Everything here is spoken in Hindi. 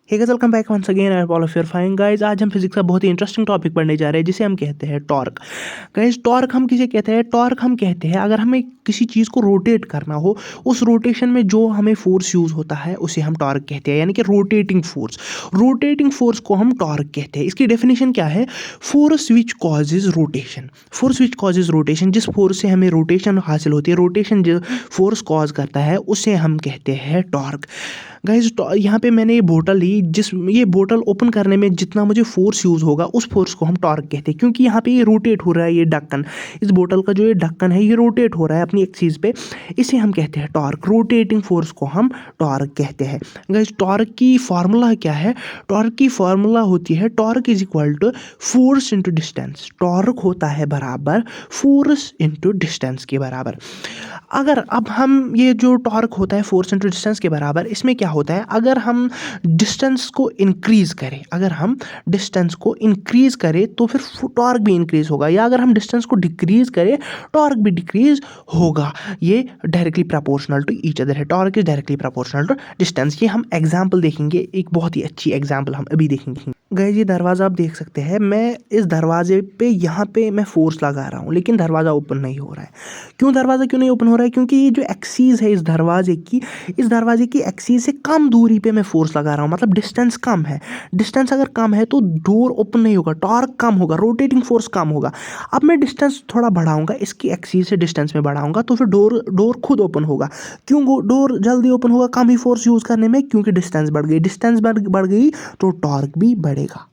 Hey guys, welcome back once again I all of your fine guys. आज हम फिजिक्स का बहुत ही इंटरेस्टिंग टॉपिक पढ़ने जा रहे हैं जिसे हम कहते हैं टॉर्क। गाइस, टॉर्क हम किसे कहते हैं? टॉर्क हम कहते हैं अगर हमें किसी चीज़ को रोटेट करना हो, उस रोटेशन में जो हमें फोर्स यूज़ होता है उसे हम टॉर्क कहते हैं, यानी कि रोटेटिंग फोर्स। रोटेटिंग फोर्स को हम टॉर्क कहते हैं। इसकी डेफिनेशन क्या है? Force which causes rotation. Force which causes rotation, जिस फोर्स से हमें रोटेशन हासिल होती है, रोटेशन जो फोर्स कॉज करता है उसे हम कहते हैं टॉर्क। गाइस, यहाँ पे मैंने ये बोतल ली, ये बोतल ओपन करने में जितना मुझे फोर्स यूज़ होगा उस फोर्स को हम टॉर्क कहते हैं, क्योंकि यहाँ पे ये रोटेट हो रहा है। ये ढक्कन, इस बोतल का जो ये ढक्कन है ये रोटेट हो रहा है अपनी एक्सिस पे, इसे हम कहते हैं टॉर्क। रोटेटिंग फोर्स को हम टॉर्क कहते हैं। गाइस, टॉर्क की फार्मूला क्या है? टॉर्क की फार्मूला होती है torque is equal to force into distance. Torque होता है बराबर फोर्स इंटू डिस्टेंस के बराबर। अगर अब हम ये जो टॉर्क होता है फोर्स इंटू डिस्टेंस के बराबर, इसमें क्या होता है? अगर हम डिस्टेंस को इंक्रीज करें, अगर हम डिस्टेंस को इंक्रीज करें तो फिर टॉर्क भी इंक्रीज होगा, या अगर हम डिस्टेंस को डिक्रीज करें टॉर्क भी डिक्रीज होगा। ये directly proportional to each other है। Torque is directly proportional to distance. ये हम एग्जांपल देखेंगे, एक बहुत ही अच्छी एग्जांपल हम अभी देखेंगे। गाइस, ये दरवाज़ा आप देख सकते हैं। मैं इस दरवाजे पे यहाँ पे मैं फोर्स लगा रहा हूँ, लेकिन दरवाज़ा ओपन नहीं हो रहा है। क्यों दरवाज़ा क्यों नहीं ओपन हो रहा है? क्योंकि ये जो एक्सीस है इस दरवाजे की एक्सीस से कम दूरी पे मैं फोर्स लगा रहा हूँ, मतलब डिस्टेंस कम है। डिस्टेंस अगर कम है तो डोर ओपन नहीं होगा, टॉर्क कम होगा, रोटेटिंग फोर्स कम होगा। अब मैं डिस्टेंस थोड़ा बढ़ाऊंगा, इसकी एक्सीस से डिस्टेंस में बढ़ाऊंगा तो फिर डोर खुद ओपन होगा। क्यों डोर जल्दी ओपन होगा? कम ही फोर्स यूज़ करने में, क्योंकि डिस्टेंस बढ़ गई। डिस्टेंस बढ़ गई तो टॉर्क भी बढ़ेगा।